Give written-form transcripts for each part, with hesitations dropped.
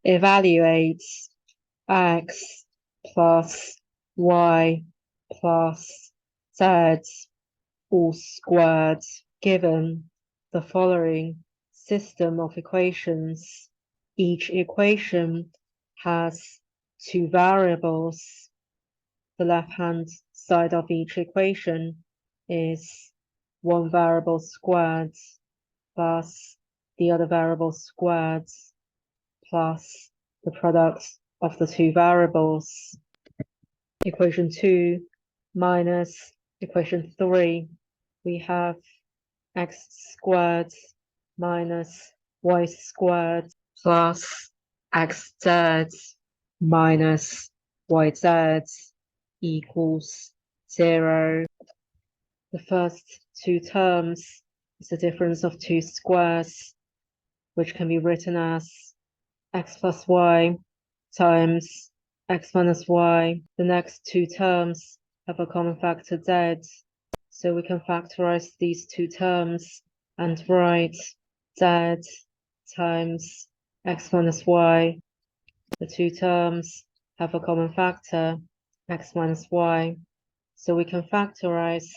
Evaluate x plus y plus z all squared given the following system of equations. Each equation has two variables. The left-hand side of each equation is one variable squared plus the other variable squared plus the product of the two variables. Equation 2 minus equation 3, we have x squared minus y squared plus xz minus yz equals 0. The first two terms is the difference of two squares, which can be written as x plus y times x minus y. The next two terms have a common factor z, so we can factorize these two terms and write z times x minus y. The two terms have a common factor, x minus y, so we can factorize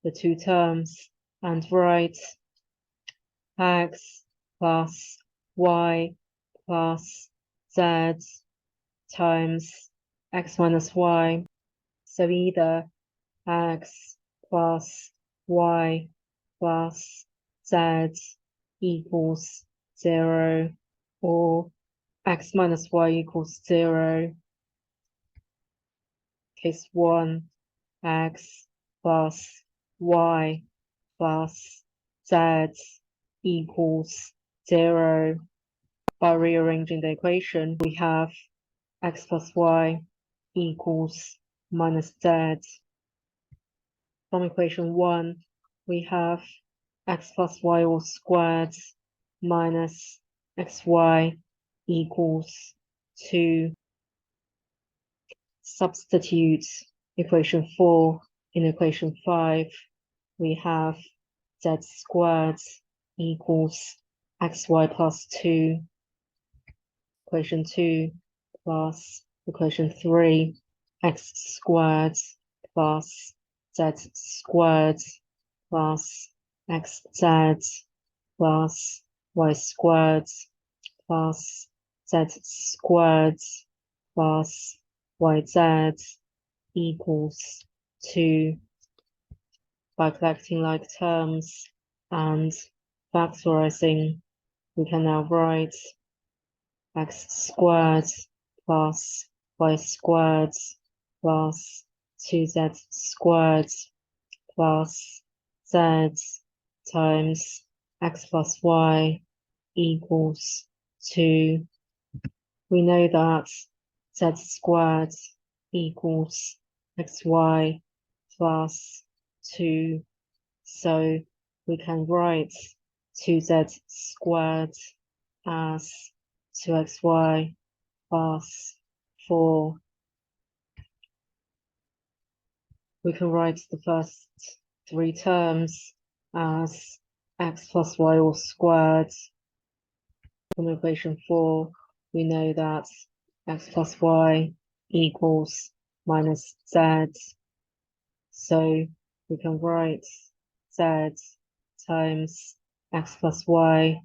the two terms and write x plus y plus z times x minus y. So either x plus y plus z equals 0 or x minus y equals 0. Case 1, x plus y plus z equals 0. By rearranging the equation, we have x plus y equals minus z. From equation 1, we have x plus y all squared minus xy equals 2. Substitute equation 4 in equation 5. We have z squared equals xy plus 2. Equation 2 plus equation 3, x squared plus z squared plus xz plus y squared plus z squared plus yz equals 2. By collecting like terms and factorizing, we can now write x squared plus y squared plus 2z squared plus z times x plus y equals 2. We know that z squared equals xy plus 2, so we can write 2z squared as 2xy plus 4. We can write the first three terms as x plus y all squared. From equation 4, we know that x plus y equals minus z, so we can write z times x plus y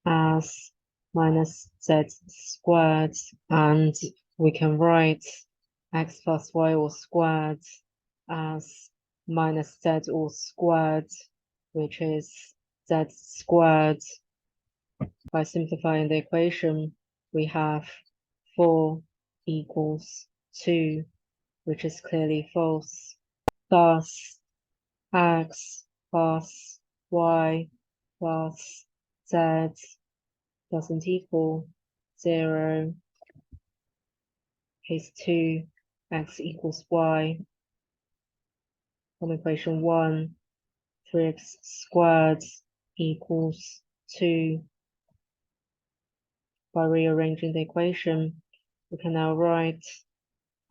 as minus z squared, and we can write x plus y all squared as minus z all squared, which is z squared. By simplifying the equation, we have 4 equals 2, which is clearly false. Thus, x plus y plus z doesn't equal 0. Case 2, x equals y. From equation 1, 3x squared equals 2. By rearranging the equation, we can now write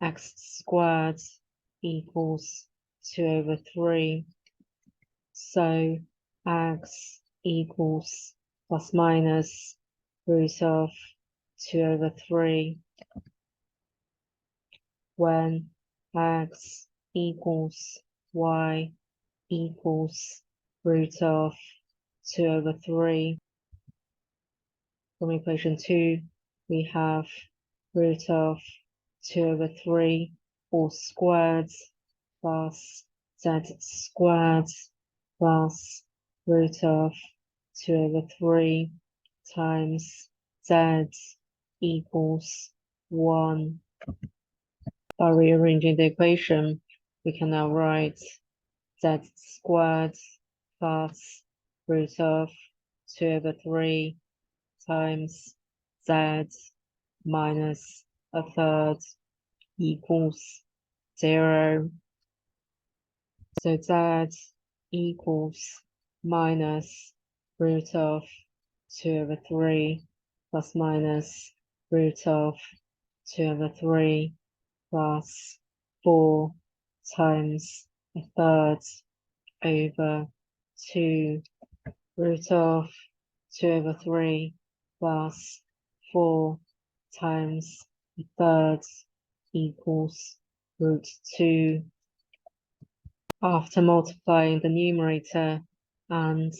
x squared equals 2 over 3. So x equals plus minus root of 2 over 3 when x equals y equals root of 2 over 3. From equation 2, we have root of 2 over 3 all squared plus z squared plus root of 2 over 3 times z equals 1. By rearranging the equation, we can now write z squared plus root of 2 over 3 times z minus a third equals 0. So z equals minus root of 2 over 3 plus minus root of 2 over 3 plus 4 times a third over 2 root of 2 over 3 plus 4 times a third equals root 2. After multiplying the numerator and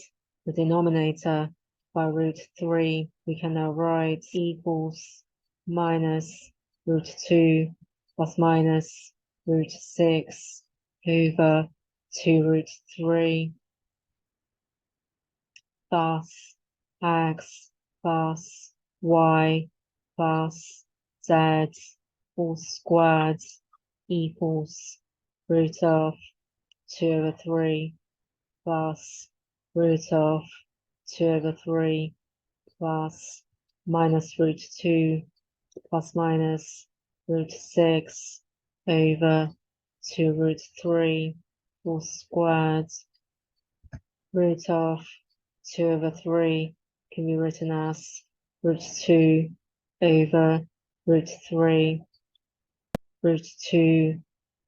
the denominator by root 3, we can now write equals minus root 2 plus minus root 6 over 2 root 3. Thus, x plus y plus z all squared equals root of 2 over 3 plus root of 2 over 3 plus minus root 2 plus minus root 6 over 2 root 3 all squared. Root of 2 over 3 can be written as root 2 over root 3, root 2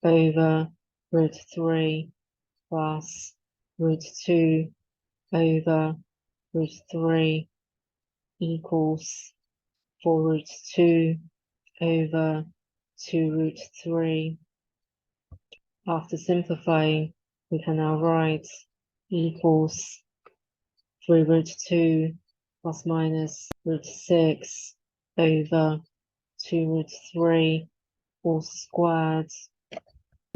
over root 3 plus root 2 over root 3 equals 4 root 2 over 2 root 3. After simplifying, we can now write equals 3 root 2 plus minus root 6 over 2 root 3 all squared,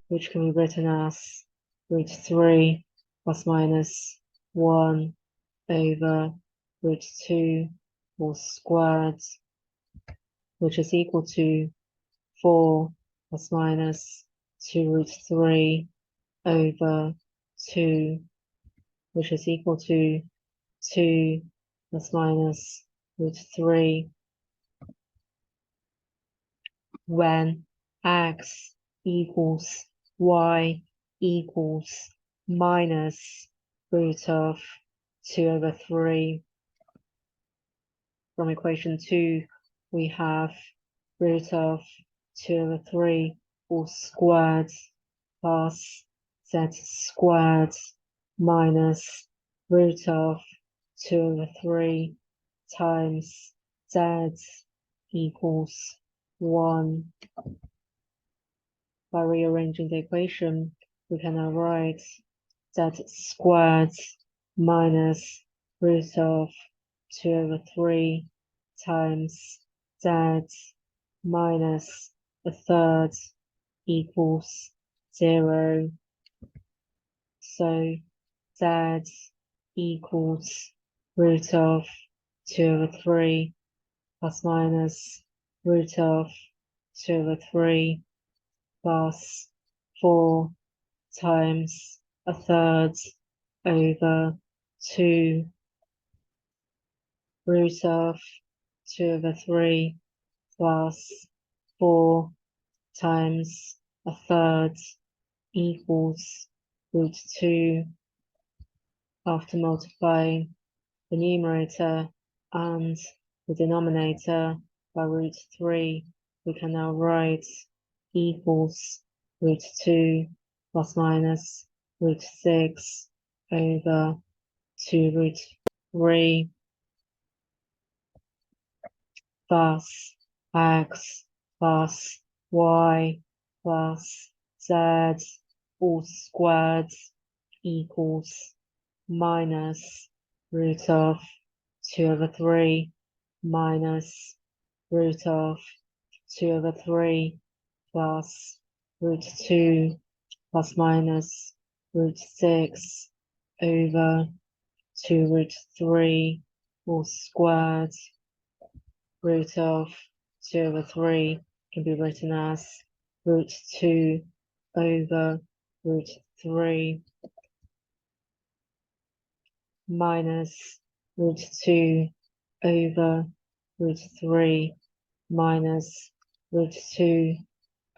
which can be written as root 3 plus minus 1 over root 2 all squared, which is equal to 4 plus minus 2 root 3 over 2, which is equal to 2 plus minus root 3. When x equals y equals minus root of 2 over 3. From equation 2, we have root of 2 over 3 all squared plus z squared minus root of 2 over 3 times z equals 1. By rearranging the equation, we can now write z squared minus root of 2 over 3 times z minus a third equals 0. So z equals root of 2 over 3 plus minus root of 2 over 3 plus 4 times a third over 2 root of 2 over 3 plus 4 times a third equals root 2. After multiplying the numerator and the denominator by root 3, we can now write equals root 2 plus minus root 6 over 2 root 3. plus x plus y plus z all squared equals minus root of 2/3 minus root of 2/3 plus root 2 plus minus root 6 over 2√3 all squared. Root of 2/3 can be written as root 2 over root 3 minus root 2 over root 3 minus root 2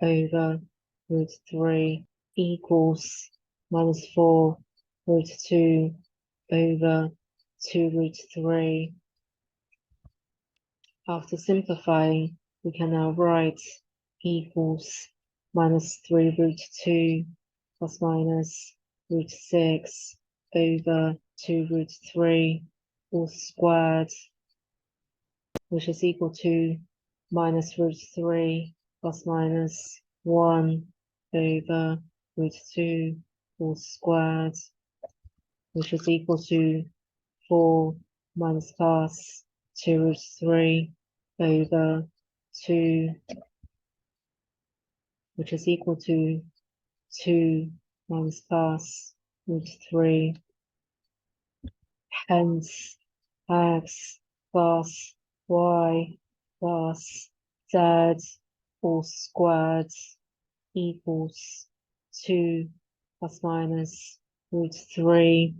over root 3 equals minus 4 root 2 over 2√3. After simplifying, we can now write equals minus 3√2 plus minus root 6 over 2√3 all squared, which is equal to minus root 3 plus minus 1 over root 2 all squared, which is equal to 4 minus plus 2√3 over 2, which is equal to 2 minus plus root 3. Hence, x plus y plus z all squared equals 2 plus minus root 3